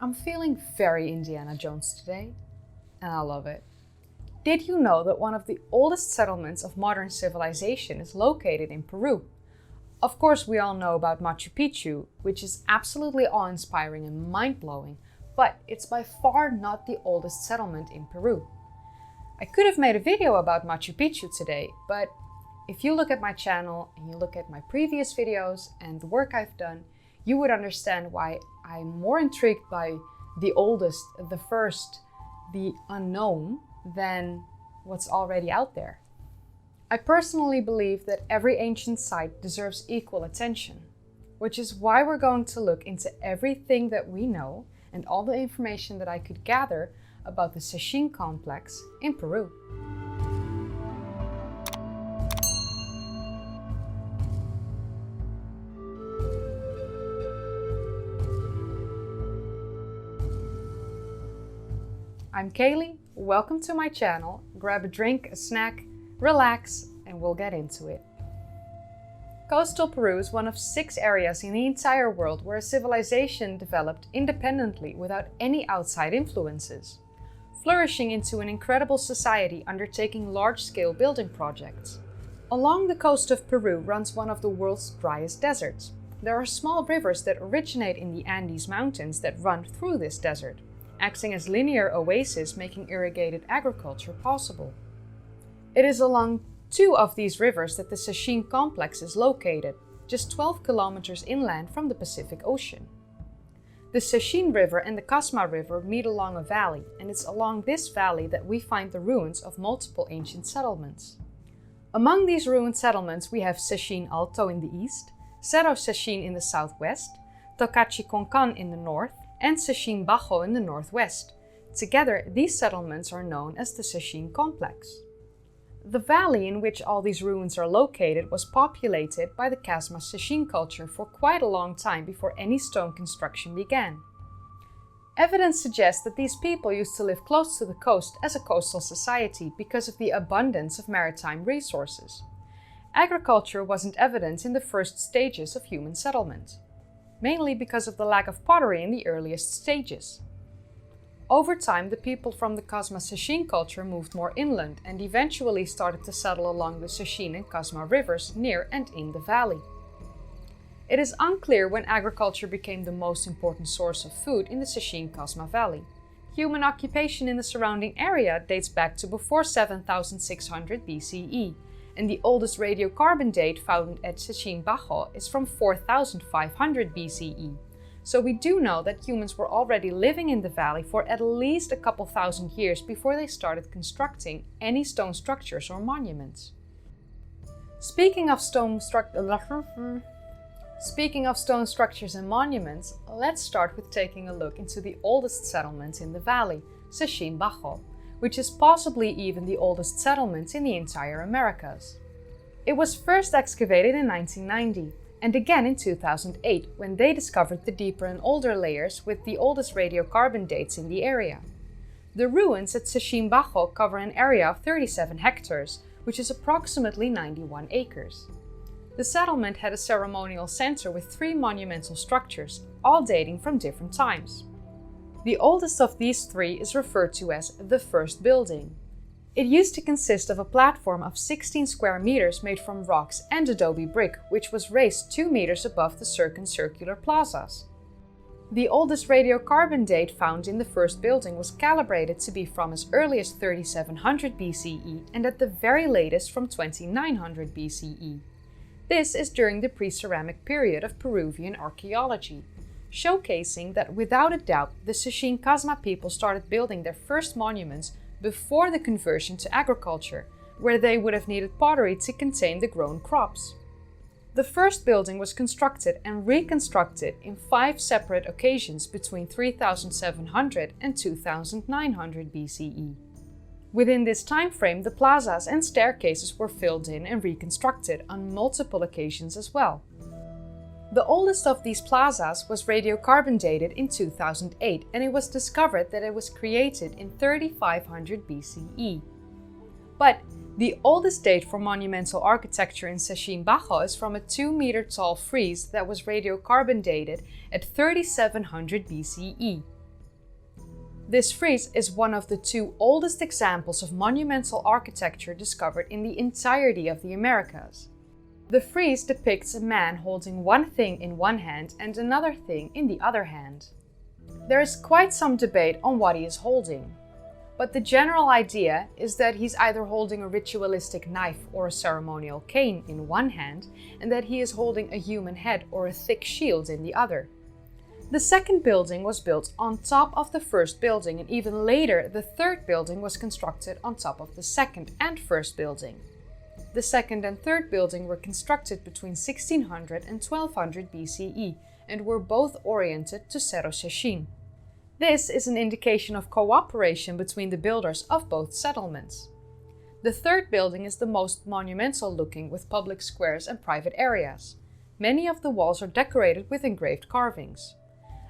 I'm feeling very Indiana Jones today, and I love it. Did you know that one of the oldest settlements of modern civilization is located in Peru? Of course, we all know about Machu Picchu, which is absolutely awe-inspiring and mind-blowing, but it's by far not the oldest settlement in Peru. I could have made a video about Machu Picchu today, but if you look at my channel and you look at my previous videos and the work I've done, you would understand why I'm more intrigued by the oldest, the first, the unknown, than what's already out there. I personally believe that every ancient site deserves equal attention, which is why we're going to look into everything that we know and all the information that I could gather about the Sechín Complex in Peru. I'm Kaylee, welcome to my channel. Grab a drink, a snack, relax, and we'll get into it. Coastal Peru is one of 6 areas in the entire world where a civilization developed independently without any outside influences, flourishing into an incredible society undertaking large-scale building projects. Along the coast of Peru runs one of the world's driest deserts. There are small rivers that originate in the Andes Mountains that run through this desert, acting as linear oases, making irrigated agriculture possible. It is along 2 of these rivers that the Sechín Complex is located, just 12 kilometers inland from the Pacific Ocean. The Sechin River and the Casma River meet along a valley, and it's along this valley that we find the ruins of multiple ancient settlements. Among these ruined settlements we have Sechín Alto in the east, Cerro Sechín in the southwest, Taukachi-Konkan in the north, and Sechín Bajo in the northwest. Together, these settlements are known as the Sechín Complex. The valley in which all these ruins are located was populated by the Casma Sechín culture for quite a long time before any stone construction began. Evidence suggests that these people used to live close to the coast as a coastal society because of the abundance of maritime resources. Agriculture wasn't evident in the first stages of human settlement, mainly because of the lack of pottery in the earliest stages. Over time, the people from the Casma Sechín culture moved more inland and eventually started to settle along the Sechín and Casma rivers near and in the valley. It is unclear when agriculture became the most important source of food in the Sechín-Casma Valley. Human occupation in the surrounding area dates back to before 7600 BCE, and the oldest radiocarbon date found at Sechín Bajo is from 4500 BCE. So we do know that humans were already living in the valley for at least a couple thousand years before they started constructing any stone structures or monuments. Speaking of stone structures and monuments, let's start with taking a look into the oldest settlement in the valley, Sechín Bajo, which is possibly even the oldest settlement in the entire Americas. It was first excavated in 1990, and again in 2008, when they discovered the deeper and older layers with the oldest radiocarbon dates in the area. The ruins at Sechín Bajo cover an area of 37 hectares, which is approximately 91 acres. The settlement had a ceremonial center with 3 monumental structures, all dating from different times. The oldest of these 3 is referred to as the first building. It used to consist of a platform of 16 square meters made from rocks and adobe brick, which was raised 2 meters above the circular plazas. The oldest radiocarbon date found in the first building was calibrated to be from as early as 3700 BCE and at the very latest from 2900 BCE. This is during the pre-ceramic period of Peruvian archaeology, showcasing that without a doubt the Sechín Casma people started building their first monuments before the conversion to agriculture, where they would have needed pottery to contain the grown crops. The first building was constructed and reconstructed in 5 separate occasions between 3700 and 2900 BCE. Within this time frame, the plazas and staircases were filled in and reconstructed on multiple occasions as well. The oldest of these plazas was radiocarbon dated in 2008, and it was discovered that it was created in 3500 BCE. But the oldest date for monumental architecture in Sechín Bajo is from a 2-meter tall frieze that was radiocarbon dated at 3700 BCE. This frieze is one of the two oldest examples of monumental architecture discovered in the entirety of the Americas. The frieze depicts a man holding one thing in one hand and another thing in the other hand. There is quite some debate on what he is holding, but the general idea is that he's either holding a ritualistic knife or a ceremonial cane in one hand, and that he is holding a human head or a thick shield in the other. The second building was built on top of the first building, and even later the third building was constructed on top of the second and first building. The second and third building were constructed between 1600 and 1200 BCE and were both oriented to Cerro Sechín. This is an indication of cooperation between the builders of both settlements. The third building is the most monumental looking, with public squares and private areas. Many of the walls are decorated with engraved carvings.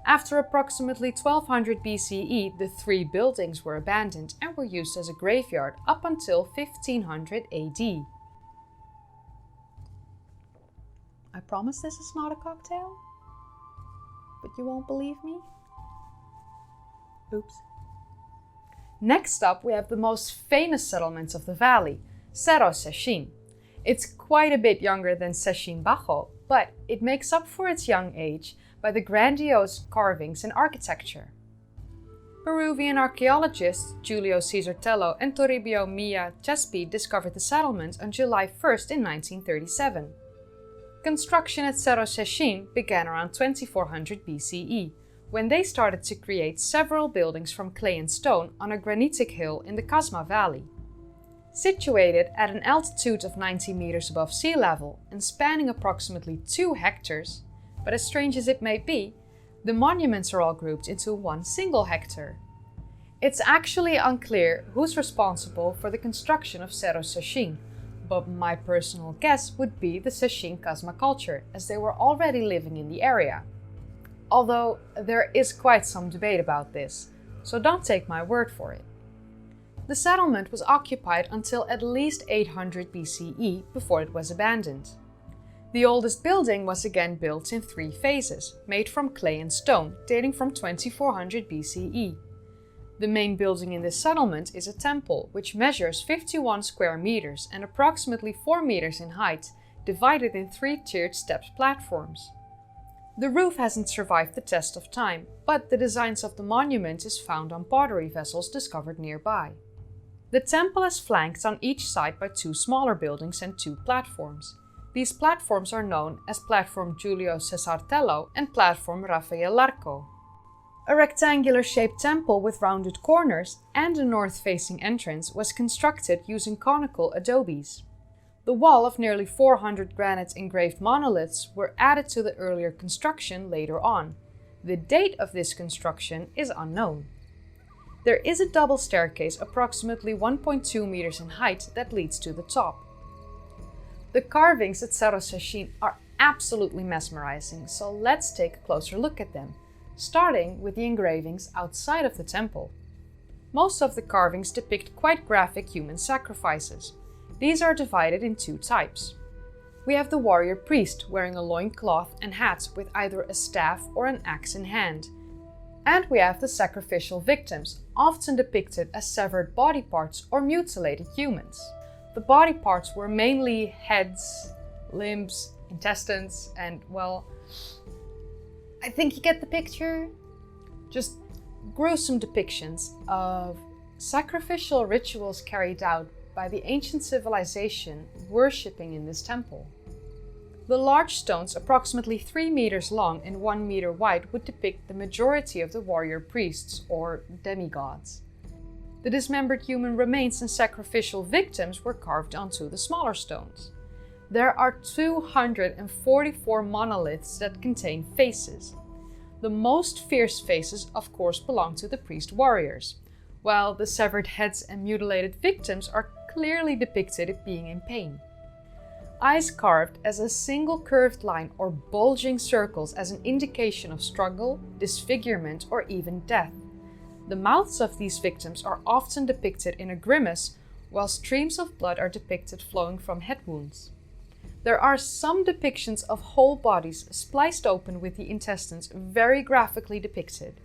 After approximately 1200 BCE, the three buildings were abandoned and were used as a graveyard up until 1500 AD. I promise this is not a cocktail, but you won't believe me? Oops. Next up, we have the most famous settlement of the valley, Cerro Sechín. It's quite a bit younger than Sechín Bajo, but it makes up for its young age by the grandiose carvings and architecture. Peruvian archaeologists Julio Cesar Tello and Toribio Milla Chespi discovered the settlement on July 1st in 1937. Construction at Cerro Sechín began around 2400 BCE, when they started to create several buildings from clay and stone on a granitic hill in the Casma Valley. Situated at an altitude of 90 meters above sea level and spanning approximately 2 hectares, but as strange as it may be, the monuments are all grouped into one single hectare. It's actually unclear who's responsible for the construction of Cerro Sechín, but my personal guess would be the Sechín Casma culture, as they were already living in the area. Although there is quite some debate about this, so don't take my word for it. The settlement was occupied until at least 800 BCE before it was abandoned. The oldest building was again built in 3 phases, made from clay and stone, dating from 2400 BCE. The main building in this settlement is a temple, which measures 51 square meters and approximately 4 meters in height, divided in 3 tiered stepped platforms. The roof hasn't survived the test of time, but the designs of the monument is found on pottery vessels discovered nearby. The temple is flanked on each side by 2 smaller buildings and 2 platforms. These platforms are known as Platform Julio Cesar Tello and Platform Rafael Larco. A rectangular-shaped temple with rounded corners and a north-facing entrance was constructed using conical adobes. The wall of nearly 400 granite engraved monoliths were added to the earlier construction later on. The date of this construction is unknown. There is a double staircase approximately 1.2 meters in height that leads to the top. The carvings at Cerro Sechín are absolutely mesmerizing, so let's take a closer look at them, starting with the engravings outside of the temple. Most of the carvings depict quite graphic human sacrifices. These are divided in 2 types. We have the warrior priest wearing a loincloth and hat with either a staff or an axe in hand. And we have the sacrificial victims, often depicted as severed body parts or mutilated humans. The body parts were mainly heads, limbs, intestines, and, well, I think you get the picture. Just gruesome depictions of sacrificial rituals carried out by the ancient civilization worshipping in this temple. The large stones, approximately 3 meters long and 1 meter wide, would depict the majority of the warrior priests, or demigods. The dismembered human remains and sacrificial victims were carved onto the smaller stones. There are 244 monoliths that contain faces. The most fierce faces, of course, belong to the priest warriors, while the severed heads and mutilated victims are clearly depicted as being in pain. Eyes carved as a single curved line or bulging circles as an indication of struggle, disfigurement, or even death. The mouths of these victims are often depicted in a grimace, while streams of blood are depicted flowing from head wounds. There are some depictions of whole bodies spliced open with the intestines very graphically depicted.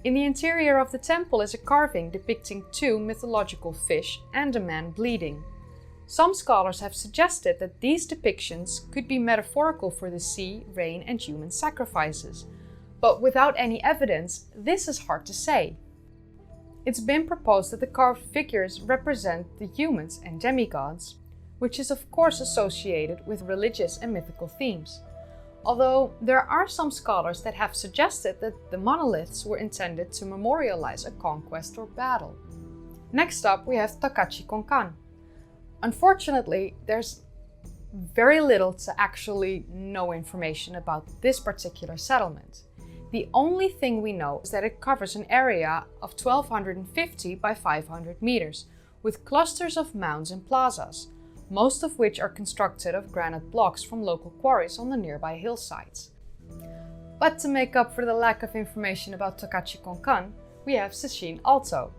In the interior of the temple is a carving depicting two mythological fish and a man bleeding. Some scholars have suggested that these depictions could be metaphorical for the sea, rain, and human sacrifices, but without any evidence, this is hard to say. It's been proposed that the carved figures represent the humans and demigods, which is of course associated with religious and mythical themes. Although there are some scholars that have suggested that the monoliths were intended to memorialize a conquest or battle. Next up we have Taukachi-Konkan. Unfortunately, there's very little to actually know information about this particular settlement. The only thing we know is that it covers an area of 1250 by 500 meters, with clusters of mounds and plazas, most of which are constructed of granite blocks from local quarries on the nearby hillsides. But to make up for the lack of information about Taukachi-Konkan, we have Sechín Alto.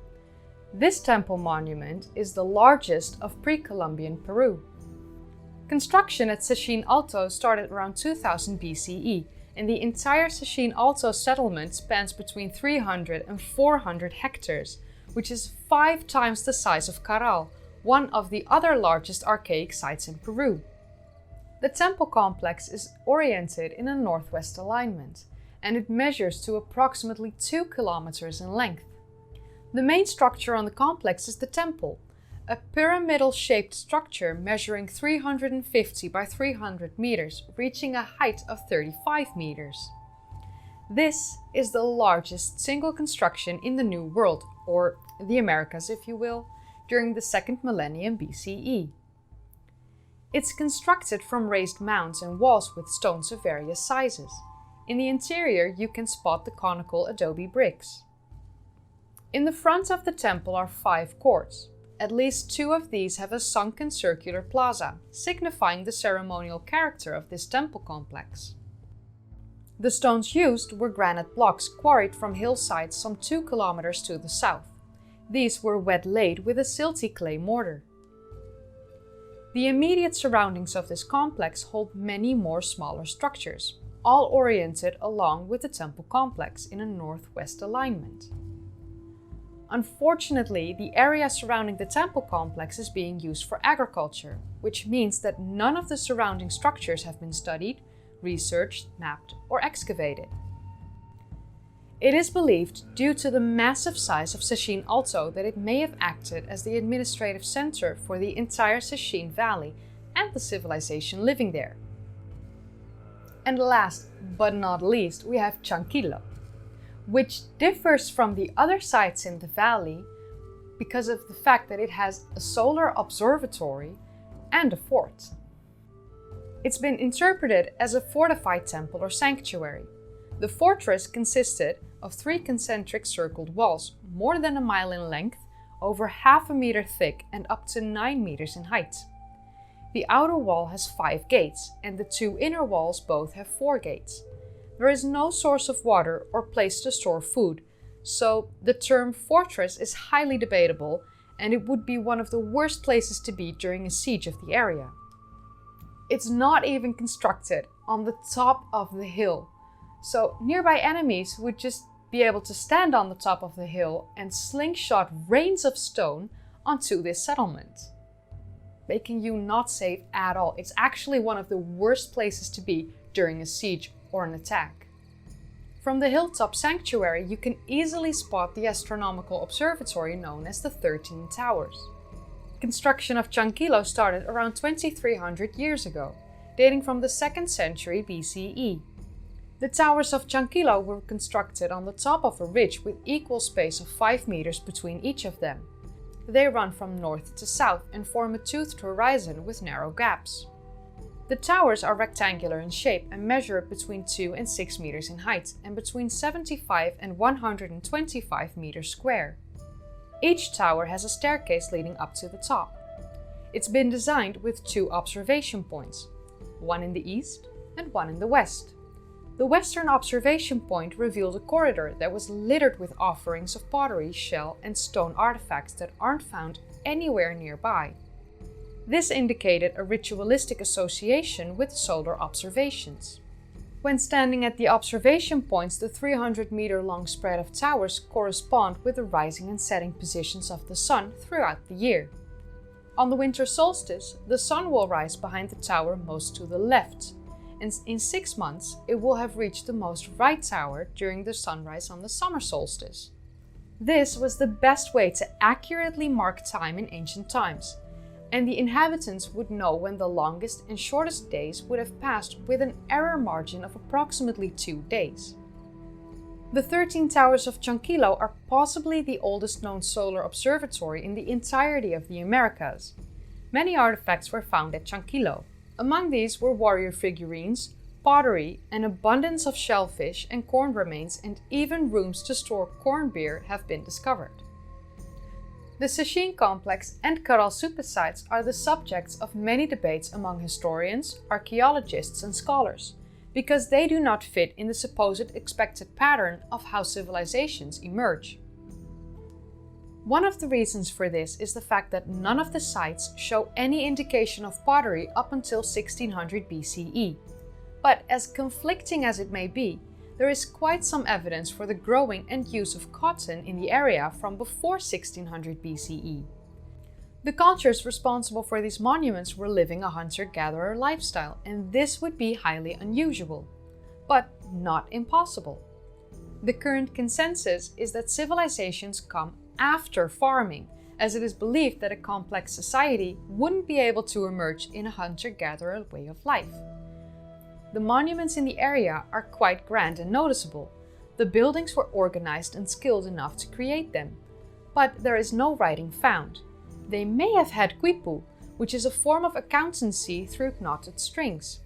This temple monument is the largest of pre-Columbian Peru. Construction at Sechín Alto started around 2000 BCE, and the entire Sechín Alto settlement spans between 300 and 400 hectares, which is 5 times the size of Caral, one of the other largest archaic sites in Peru. The temple complex is oriented in a northwest alignment, and it measures to approximately 2 kilometers in length. The main structure on the complex is the temple, a pyramidal-shaped structure measuring 350 by 300 meters, reaching a height of 35 meters. This is the largest single construction in the New World, or the Americas if you will, during the 2nd millennium BCE. It's constructed from raised mounds and walls with stones of various sizes. In the interior you can spot the conical adobe bricks. In the front of the temple are 5 courts. At least 2 of these have a sunken circular plaza, signifying the ceremonial character of this temple complex. The stones used were granite blocks quarried from hillsides some 2 kilometers to the south. These were wet laid with a silty clay mortar. The immediate surroundings of this complex hold many more smaller structures, all oriented along with the temple complex in a northwest alignment. Unfortunately, the area surrounding the temple complex is being used for agriculture, which means that none of the surrounding structures have been studied, researched, mapped, or excavated. It is believed, due to the massive size of Sechín Alto, that it may have acted as the administrative center for the entire Sechín Valley and the civilization living there. And last but not least, we have Chankillo, which differs from the other sites in the valley because of the fact that it has a solar observatory and a fort. It's been interpreted as a fortified temple or sanctuary. The fortress consisted of 3 concentric circled walls, more than a mile in length, over half a meter thick and up to 9 meters in height. The outer wall has 5 gates, and the 2 inner walls both have 4 gates. There is no source of water or place to store food, so the term fortress is highly debatable, and it would be one of the worst places to be during a siege of the area. It's not even constructed on the top of the hill, so nearby enemies would just be able to stand on the top of the hill and slingshot rains of stone onto this settlement, making you not safe at all. It's actually one of the worst places to be during a siege or an attack. From the hilltop sanctuary, you can easily spot the astronomical observatory known as the 13 Towers. Construction of Chankillo started around 2300 years ago, dating from the 2nd century BCE. The towers of Chankillo were constructed on the top of a ridge with equal space of 5 meters between each of them. They run from north to south and form a toothed horizon with narrow gaps. The towers are rectangular in shape and measure between 2 and 6 meters in height and between 75 and 125 meters square. Each tower has a staircase leading up to the top. It's been designed with 2 observation points, one in the east and one in the west. The western observation point revealed a corridor that was littered with offerings of pottery, shell, and stone artifacts that aren't found anywhere nearby. This indicated a ritualistic association with solar observations. When standing at the observation points, the 300-meter-long spread of towers correspond with the rising and setting positions of the sun throughout the year. On the winter solstice, the sun will rise behind the tower most to the left, and in 6 months it will have reached the most right tower during the sunrise on the summer solstice. This was the best way to accurately mark time in ancient times, and the inhabitants would know when the longest and shortest days would have passed with an error margin of approximately 2 days. The 13 towers of Chankillo are possibly the oldest known solar observatory in the entirety of the Americas. Many artifacts were found at Chankillo. Among these were warrior figurines, pottery, an abundance of shellfish and corn remains, and even rooms to store corn beer have been discovered. The Sechín Complex and Caral-Supe sites are the subjects of many debates among historians, archaeologists and scholars, because they do not fit in the supposed expected pattern of how civilizations emerge. One of the reasons for this is the fact that none of the sites show any indication of pottery up until 1600 BCE. But as conflicting as it may be, there is quite some evidence for the growing and use of cotton in the area from before 1600 BCE. The cultures responsible for these monuments were living a hunter-gatherer lifestyle, and this would be highly unusual, but not impossible. The current consensus is that civilizations come after farming, as it is believed that a complex society wouldn't be able to emerge in a hunter-gatherer way of life. The monuments in the area are quite grand and noticeable. The buildings were organized and skilled enough to create them, but there is no writing found. They may have had quipu, which is a form of accountancy through knotted strings.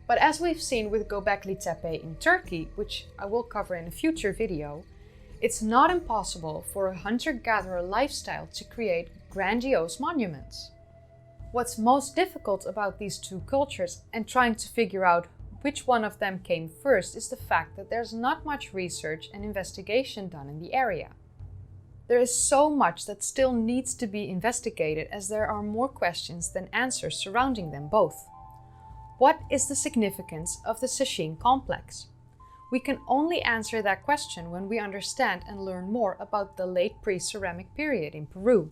But as we've seen with Göbekli Tepe in Turkey, which I will cover in a future video, it's not impossible for a hunter-gatherer lifestyle to create grandiose monuments. What's most difficult about these two cultures and trying to figure out which one of them came first is the fact that there's not much research and investigation done in the area. There is so much that still needs to be investigated, as there are more questions than answers surrounding them both. What is the significance of the Sechín Complex? We can only answer that question when we understand and learn more about the late pre-ceramic period in Peru.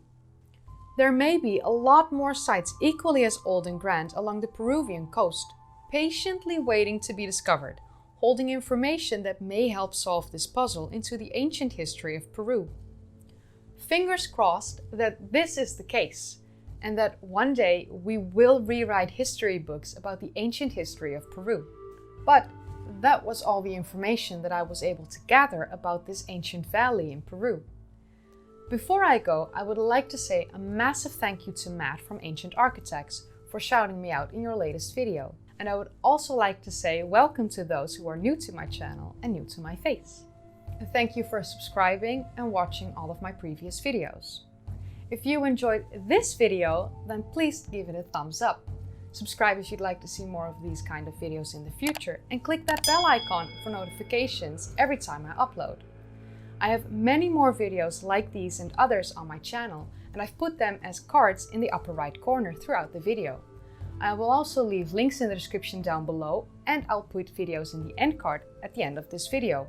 There may be a lot more sites equally as old and grand along the Peruvian coast, patiently waiting to be discovered, holding information that may help solve this puzzle into the ancient history of Peru. Fingers crossed that this is the case, and that one day we will rewrite history books about the ancient history of Peru. But that was all the information that I was able to gather about this ancient valley in Peru. Before I go, I would like to say a massive thank you to Matt from Ancient Architects for shouting me out in your latest video. And I would also like to say welcome to those who are new to my channel and new to my face. And thank you for subscribing and watching all of my previous videos. If you enjoyed this video, then please give it a thumbs up. Subscribe if you'd like to see more of these kind of videos in the future, and click that bell icon for notifications every time I upload. I have many more videos like these and others on my channel, and I've put them as cards in the upper right corner throughout the video. I will also leave links in the description down below, and I'll put videos in the end card at the end of this video.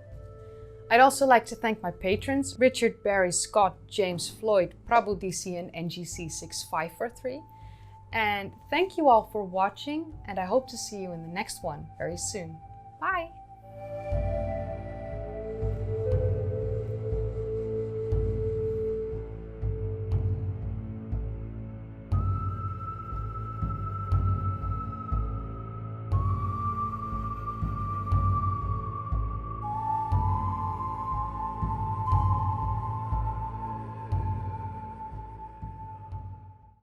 I'd also like to thank my patrons, Richard, Barry, Scott, James, Floyd, Prabhu DC and NGC6543. And thank you all for watching, and I hope to see you in the next one very soon. Bye!